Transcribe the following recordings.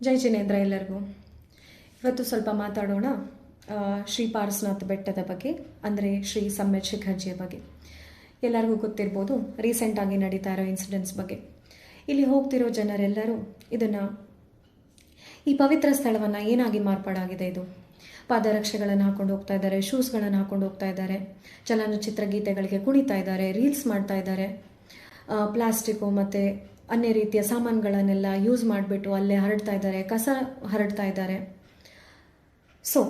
ಜೈ ಜಿನೇಂದ್ರ ಎಲ್ಲರಿಗೂ. ಇವತ್ತು ಸ್ವಲ್ಪ ಮಾತಾಡೋಣ ಶ್ರೀ ಪಾರಸನಾಥ ಬೆಟ್ಟದ ಬಗ್ಗೆ, ಅಂದರೆ ಶ್ರೀ ಸಮ್ಮೇತ್ ಶಿಖರ್ಜಿಯ ಬಗ್ಗೆ. ಎಲ್ಲರಿಗೂ ಗೊತ್ತಿರ್ಬೋದು, ರೀಸೆಂಟಾಗಿ ನಡೀತಾ ಇರೋ ಇನ್ಸಿಡೆಂಟ್ಸ್ ಬಗ್ಗೆ. ಇಲ್ಲಿ ಹೋಗ್ತಿರೋ ಜನರೆಲ್ಲರೂ ಈ ಪವಿತ್ರ ಸ್ಥಳವನ್ನು ಏನಾಗಿ ಮಾರ್ಪಾಡಾಗಿದೆ, ಇದು ಪಾದರಕ್ಷೆಗಳನ್ನು ಹಾಕೊಂಡು ಹೋಗ್ತಾ ಇದ್ದಾರೆ, ಶೂಸ್ಗಳನ್ನು ಹಾಕೊಂಡು ಹೋಗ್ತಾ ಇದ್ದಾರೆ, ಚಲನಚಿತ್ರ ಗೀತೆಗಳಿಗೆ ಕುಣಿತಾ ಇದ್ದಾರೆ, ರೀಲ್ಸ್ ಮಾಡ್ತಾ ಇದ್ದಾರೆ, ಪ್ಲಾಸ್ಟಿಕ್ಕು ಮತ್ತು ಅನ್ಯ ರೀತಿಯ ಸಾಮಾನುಗಳನ್ನೆಲ್ಲ ಯೂಸ್ ಮಾಡಿಬಿಟ್ಟು ಅಲ್ಲೇ ಹರಡ್ತಾ ಇದ್ದಾರೆ, ಕಸ ಹರಡ್ತಾ ಇದ್ದಾರೆ. ಸೊ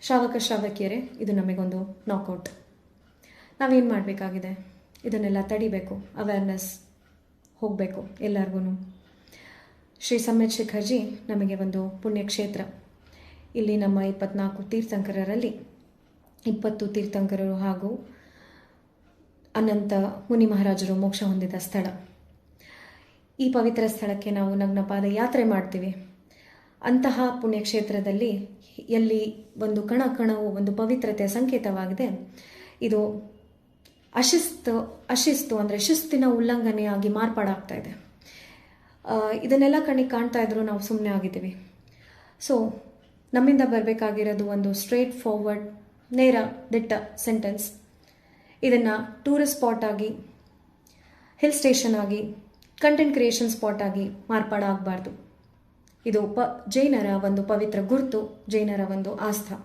ಶ್ರಾವಕಿಯರೇ, ಇದು ನಮಗೊಂದು ನಾಕೌಟ್. ನಾವೇನು ಮಾಡಬೇಕಾಗಿದೆ? ಇದನ್ನೆಲ್ಲ ತಡಿಬೇಕು, ಅವೇರ್ನೆಸ್ ಹೋಗಬೇಕು ಎಲ್ಲರಿಗೂ. ಶ್ರೀ ಸಮ್ಮೇತ್ ಶಿಖರ್ಜಿ ನಮಗೆ ಒಂದು ಪುಣ್ಯಕ್ಷೇತ್ರ. ಇಲ್ಲಿ ನಮ್ಮ 24 ತೀರ್ಥಂಕರರಲ್ಲಿ 20 ತೀರ್ಥಂಕರರು ಹಾಗೂ ಅನಂತ ಮುನಿ ಮಹಾರಾಜರು ಮೋಕ್ಷ ಹೊಂದಿದ ಸ್ಥಳ. ಈ ಪವಿತ್ರ ಸ್ಥಳಕ್ಕೆ ನಾವು ನಗ್ನ ಪಾದಯಾತ್ರೆ ಮಾಡ್ತೀವಿ. ಅಂತಹ ಪುಣ್ಯಕ್ಷೇತ್ರದಲ್ಲಿ ಎಲ್ಲಿ ಒಂದು ಕಣವು ಒಂದು ಪವಿತ್ರತೆಯ ಸಂಕೇತವಾಗಿದೆ, ಇದು ಅಶಿಸ್ತು ಅಂದರೆ ಶಿಸ್ತಿನ ಉಲ್ಲಂಘನೆಯಾಗಿ ಮಾರ್ಪಾಡಾಗ್ತಾ ಇದೆ. ಇದನ್ನೆಲ್ಲ ಕಣ್ಣಿಗೆ ಕಾಣ್ತಾ ಇದ್ರು ನಾವು ಸುಮ್ಮನೆ ಆಗಿದ್ದೀವಿ. ಸೊ ನಮ್ಮಿಂದ ಬರಬೇಕಾಗಿರೋದು ಒಂದು ಸ್ಟ್ರೇಟ್ ಫಾರ್ವರ್ಡ್, ನೇರ ದಿಟ್ಟ ಸೆಂಟೆನ್ಸ್. ಇದನ್ನು ಟೂರಿಸ್ಟ್ ಸ್ಪಾಟ್ ಆಗಿ, ಹಿಲ್ ಸ್ಟೇಷನ್ ಆಗಿ, ಕಂಟೆಂಟ್ ಕ್ರಿಯೇಷನ್ ಸ್ಪಾಟ್ ಆಗಿ ಮಾರ್ಪಾಡಾಗಬಾರ್ದು. ಇದು ಜೈನರ ಒಂದು ಪವಿತ್ರ ಗುರುತು, ಜೈನರ ಒಂದು ಆಸ್ಥಾ,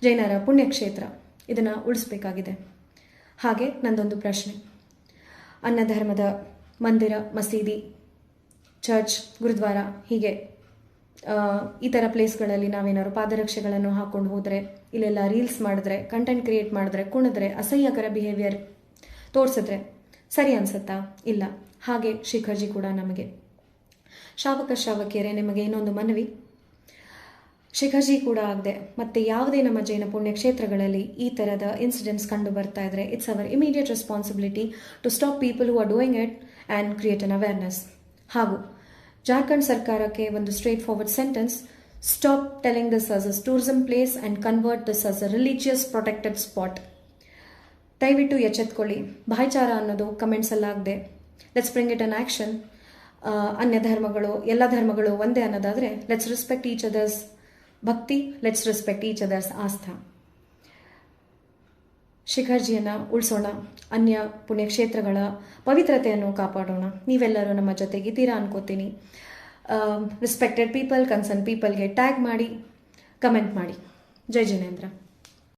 ಜೈನರ ಪುಣ್ಯಕ್ಷೇತ್ರ. ಇದನ್ನು ಉಳಿಸ್ಬೇಕಾಗಿದೆ. ಹಾಗೆ ನಂದೊಂದು ಪ್ರಶ್ನೆ. ಅನ್ನ ಧರ್ಮದ ಮಂದಿರ, ಮಸೀದಿ, ಚರ್ಚ್, ಗುರುದ್ವಾರ ಹೀಗೆ ಈ ಥರ ಪ್ಲೇಸ್ಗಳಲ್ಲಿ ನಾವೇನಾದ್ರು ಪಾದರಕ್ಷೆಗಳನ್ನು ಹಾಕ್ಕೊಂಡು ಹೋದರೆ, ಇಲ್ಲೆಲ್ಲ ರೀಲ್ಸ್ ಮಾಡಿದ್ರೆ, ಕಂಟೆಂಟ್ ಕ್ರಿಯೇಟ್ ಮಾಡಿದ್ರೆ, ಕುಣಿದ್ರೆ, ಅಸಹ್ಯಕರ ಬಿಹೇವಿಯರ್ ತೋರಿಸಿದ್ರೆ ಸರಿ ಅನ್ಸುತ್ತಾ? ಇಲ್ಲ. ಹಾಗೆ ಶಿಖರ್ಜಿ ಕೂಡ ನಮಗೆ. ಶ್ರಾವಕಿಯರೇ, ನಿಮಗೆ ಇನ್ನೊಂದು ಮನವಿ. ಶಿಖರ್ಜಿ ಕೂಡ ಆಗದೆ ಮತ್ತೆ ಯಾವುದೇ ನಮ್ಮ ಜೈನ ಪುಣ್ಯಕ್ಷೇತ್ರಗಳಲ್ಲಿ ಈ ಥರದ ಇನ್ಸಿಡೆಂಟ್ಸ್ ಕಂಡು ಬರ್ತಾ ಇದ್ರೆ, it's our immediate responsibility to stop people who are doing it and create an awareness. ಹಾಗೂ ಜಾರ್ಖಂಡ್ ಸರ್ಕಾರಕ್ಕೆ ಒಂದು straightforward sentence: stop telling this as a tourism place and convert this as a religious protected spot. ದಯವಿಟ್ಟು ಎಚ್ಚೆತ್ಕೊಳ್ಳಿ. ಭಾಯ್ಚಾರ ಅನ್ನೋದು ಕಮೆಂಟ್ಸಲ್ಲಾಗದೆ let's bring it on action. ಅನ್ಯ ಧರ್ಮಗಳು, ಎಲ್ಲ ಧರ್ಮಗಳು ಒಂದೇ ಅನ್ನೋದಾದರೆ ಲೆಟ್ಸ್ ರೆಸ್ಪೆಕ್ಟ್ ಈಚ್ ಅದರ್ಸ್ ಭಕ್ತಿ, ಲೆಟ್ಸ್ ರೆಸ್ಪೆಕ್ಟ್ ಈಚ್ ಅದರ್ಸ್ ಆಸ್ಥಾ. ಶಿಖರ್ಜಿಯನ್ನು ಉಳಿಸೋಣ, ಅನ್ಯ ಪುಣ್ಯಕ್ಷೇತ್ರಗಳ ಪವಿತ್ರತೆಯನ್ನು ಕಾಪಾಡೋಣ. ನೀವೆಲ್ಲರೂ ನಮ್ಮ ಜೊತೆಗಿದ್ದೀರಾ ಅನ್ಕೋತೀನಿ. ರೆಸ್ಪೆಕ್ಟೆಡ್ ಪೀಪಲ್, ಕನ್ಸರ್ನ್ ಪೀಪಲ್ಗೆ ಟ್ಯಾಗ್ ಮಾಡಿ, ಕಮೆಂಟ್ ಮಾಡಿ. ಜೈ ಜಿನೇಂದ್ರ.